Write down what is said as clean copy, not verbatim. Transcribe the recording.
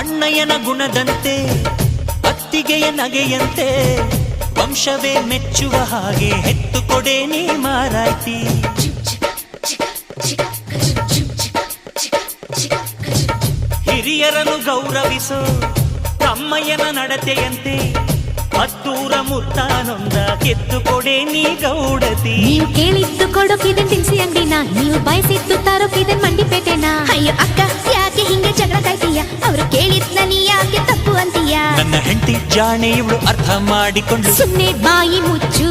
ಅಣ್ಣಯ್ಯನ ಗುಣದಂತೆ ಅತ್ತಿಗೆಯ ನಗೆಯಂತೆ ವಂಶವೇ ಮೆಚ್ಚುವ ಹಾಗೆ ಹೆತ್ತು ಕೊಡೆ ನೀ ಮಾರಾಯ್ತಿ. ಹಿರಿಯರನ್ನು ಗೌರವಿಸೋ ತಮ್ಮಯ್ಯನ ನಡತೆಯಂತೆ ಹತ್ತೂರ ಮುತ್ತಾನೊಂದ ಕೆತ್ತು ಕೊಡೆ ನೀ ಗೌಡತಿ. ನೀವು ಕೇಳಿದ್ದು ಕೊಡೋಕಿದೆ ತಿನ್ಸಿ ಅಂಗಡಿನ, ನೀವು ಬಯಸಿದ್ದು ತರೋಕಿದೆ ಮಂಡಿಪೇಟೆನ. ಅಯ್ಯೋ ಅಕ್ಕ ಯಾಕೆ ಹಿಂಗೆ ಜಗಳ ಕಾಯ್ತೀಯ, ಅವರು ಕೇಳಿದ್ನ ನೀ ಯಾಕೆ ತಪ್ಪು ಅಂತೀಯ. ನನ್ನ ಹೆಂಡತಿ ಜಾಣೆ ಇವಳು ಅರ್ಥ ಮಾಡಿಕೊಂಡು ಸುಮ್ಮನೆ ಬಾಯಿ ಮುಚ್ಚು.